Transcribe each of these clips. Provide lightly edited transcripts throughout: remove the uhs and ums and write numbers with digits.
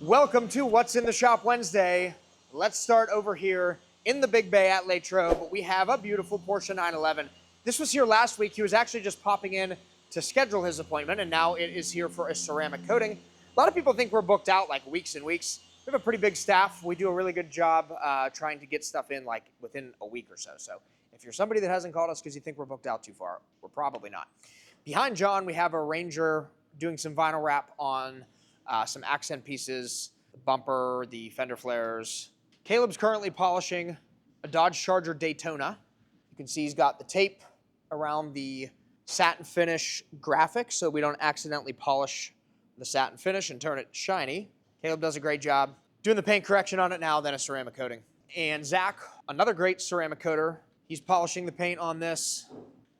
Welcome to What's in the Shop Wednesday. Let's start over here in the Big Bay at LATROBE. We have a beautiful Porsche 911. This was here last week. He was actually just popping in to schedule his appointment, and now it is here for a ceramic coating. A lot of people think we're booked out like weeks and weeks. We have a pretty big staff. We do a really good job trying to get stuff in like within a week or so. So if you're somebody that hasn't called us because you think we're booked out too far, we're probably not. Behind John, we have a Ranger doing some vinyl wrap on some accent pieces, the bumper, the fender flares. Caleb's currently polishing a Dodge Charger Daytona. You can see he's got the tape around the satin finish graphic so we don't accidentally polish the satin finish and turn it shiny. Caleb does a great job doing the paint correction on it now, then a ceramic coating. And Zach, another great ceramic coater, he's polishing the paint on this,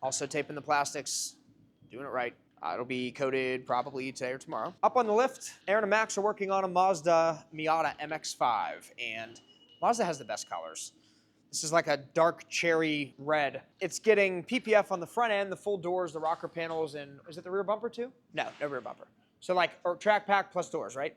also taping the plastics, doing it right. It'll be coated probably today or tomorrow. Up on the lift, Aaron and Max are working on a Mazda Miata MX-5, and Mazda has the best colors. This is like a dark cherry red. It's getting PPF on the front end, the full doors, the rocker panels, and is it the rear bumper too? No rear bumper. So like or track pack plus doors, right?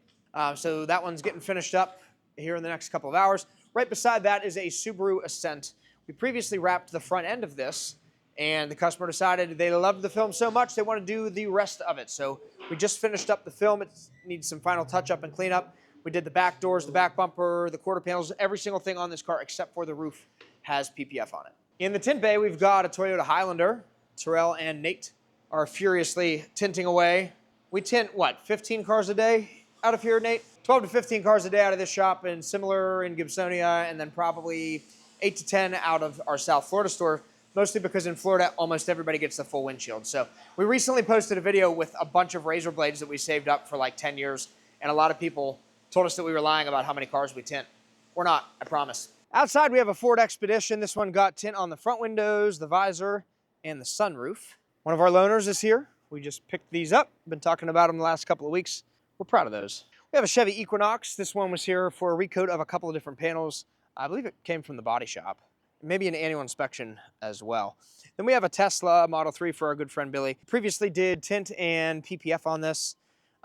So that one's getting finished up here in the next couple of hours. Right beside that is a Subaru Ascent. We previously wrapped the front end of this, and the customer decided they loved the film so much they want to do the rest of it. So we just finished up the film. It needs some final touch-up and cleanup. We did the back doors, the back bumper, the quarter panels, every single thing on this car except for the roof has PPF on it. In the tint bay, we've got a Toyota Highlander. Terrell and Nate are furiously tinting away. We tint, what, 15 cars a day out of here, Nate? 12 to 15 cars a day out of this shop, and similar in Gibsonia, and then probably 8 to 10 out of our South Florida store. Mostly because in Florida, almost everybody gets the full windshield. So we recently posted a video with a bunch of razor blades that we saved up for like 10 years, and a lot of people told us that we were lying about how many cars we tint. We're not, I promise. Outside, we have a Ford Expedition. This one got tint on the front windows, the visor, and the sunroof. One of our loaners is here. We just picked these up. Been talking about them the last couple of weeks. We're proud of those. We have a Chevy Equinox. This one was here for a recoat of a couple of different panels. I believe it came from the body shop. Maybe an annual inspection as well. Then we have a Tesla Model 3 for our good friend Billy. Previously did tint and PPF on this.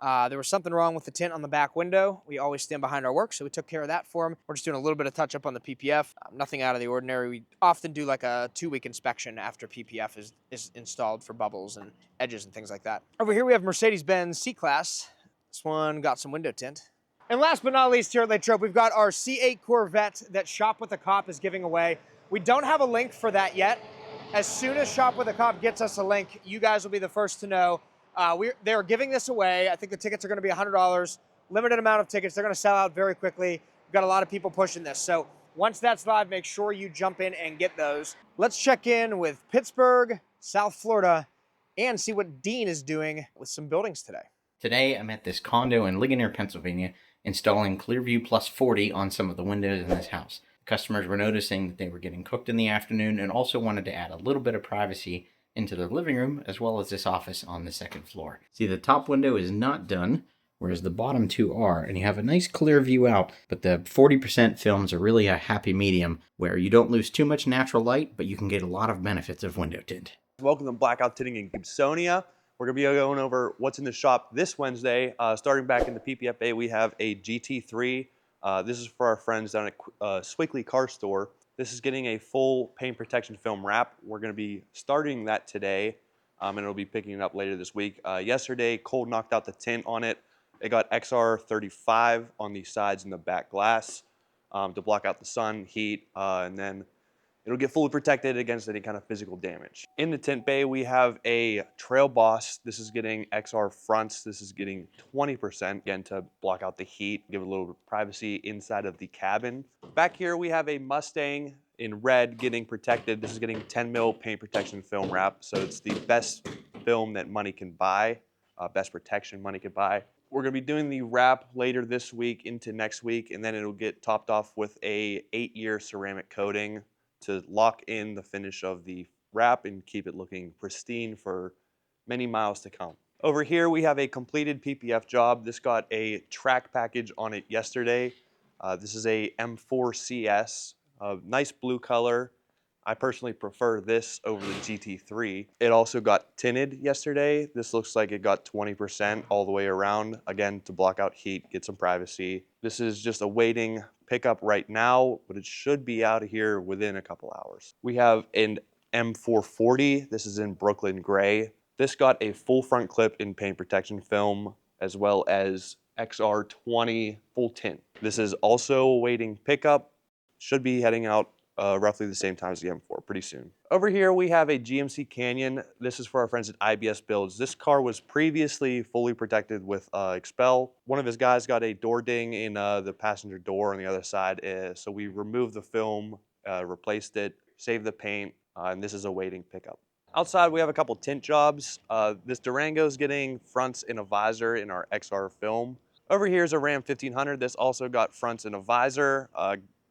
There was something wrong with the tint on the back window. We always stand behind our work, so we took care of that for him. We're just doing a little bit of touch up on the PPF. Nothing out of the ordinary. We often do like a 2-week inspection after PPF is installed for bubbles and edges and things like that. Over here we have Mercedes-Benz C-Class. This one got some window tint. And last but not least here at LATROBE, we've got our C8 Corvette that Shop with a Cop is giving away. We don't have a link for that yet. As soon as Shop with a Cop gets us a link, you guys will be the first to know. They're giving this away. I think the tickets are going to be $100. Limited amount of tickets. They're going to sell out very quickly. We've got a lot of people pushing this. So once that's live, make sure you jump in and get those. Let's check in with Pittsburgh, South Florida, and see what Dean is doing with some buildings today. Today, I'm at this condo in Ligonier, Pennsylvania, installing Clearview Plus 40 on some of the windows in this house. Customers were noticing that they were getting cooked in the afternoon and also wanted to add a little bit of privacy into their living room as well as this office on the second floor. See, the top window is not done, whereas the bottom two are, and you have a nice clear view out, but the 40% films are really a happy medium where you don't lose too much natural light, but you can get a lot of benefits of window tint. Welcome to Blackout Tinting in Gibsonia. We're going to be going over what's in the shop this Wednesday. Starting back in the PPF bay, we have a GT3. This is for our friends down at Swickley Car Store. This is getting a full paint protection film wrap. We're going to be starting that today, and it'll be picking it up later this week. Yesterday, Cole knocked out the tint on it. It got XR35 on the sides and the back glass to block out the sun, heat, and then it'll get fully protected against any kind of physical damage. In the tint bay, we have a Trail Boss. This is getting XR fronts. This is getting 20%, again, to block out the heat, give a little bit of privacy inside of the cabin. Back here, we have a Mustang in red getting protected. This is getting 10 mil paint protection film wrap. So it's the best film that money can buy, best protection money can buy. We're gonna be doing the wrap later this week into next week, and then it'll get topped off with a 8-year ceramic coating to lock in the finish of the wrap and keep it looking pristine for many miles to come. Over here we have a completed PPF job. This got a track package on it yesterday. This is a M4 CS, a nice blue color. I personally prefer this over the GT3. It also got tinted yesterday. This looks like it got 20% all the way around, again, to block out heat, get some privacy. This is just awaiting pickup right now, but it should be out of here within a couple hours. We have an M440. This is in Brooklyn Gray. This got a full front clip in paint protection film, as well as XR20 full tint. This is also awaiting pickup. Should be heading out roughly the same time as the M4, pretty soon. Over here we have a GMC Canyon. This is for our friends at IBS Builds. This car was previously fully protected with xpel. One of his guys got a door ding in the passenger door on the other side, so we removed the film, replaced it, saved the paint, and this is awaiting pickup. Outside, we have a couple tint jobs. This Durango's getting fronts and a visor in our XR film. Over here is a Ram 1500. This also got fronts and a visor,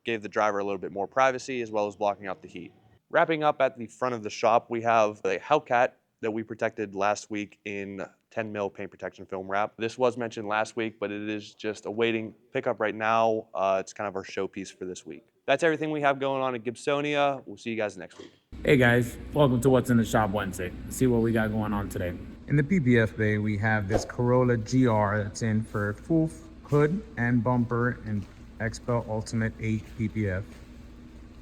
gave the driver a little bit more privacy as well as blocking out the heat. Wrapping up at the front of the shop, we have a Hellcat that we protected last week in 10 mil paint protection film wrap. This was mentioned last week, but it is just awaiting pickup right now. It's kind of our showpiece for this week. That's everything we have going on at Gibsonia. We'll see you guys next week. Hey guys, welcome to What's in the Shop Wednesday. Let's see what we got going on today. In the PPF bay, we have this Corolla GR that's in for full hood and bumper and xpel Ultimate 8 PPF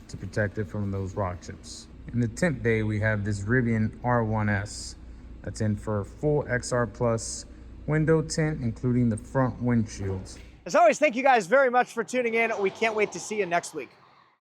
to protect it from those rock chips. In the tint bay, we have this Rivian R1S that's in for full XR Plus window tint, including the front windshields. As always, thank you guys very much for tuning in. We can't wait to see you next week.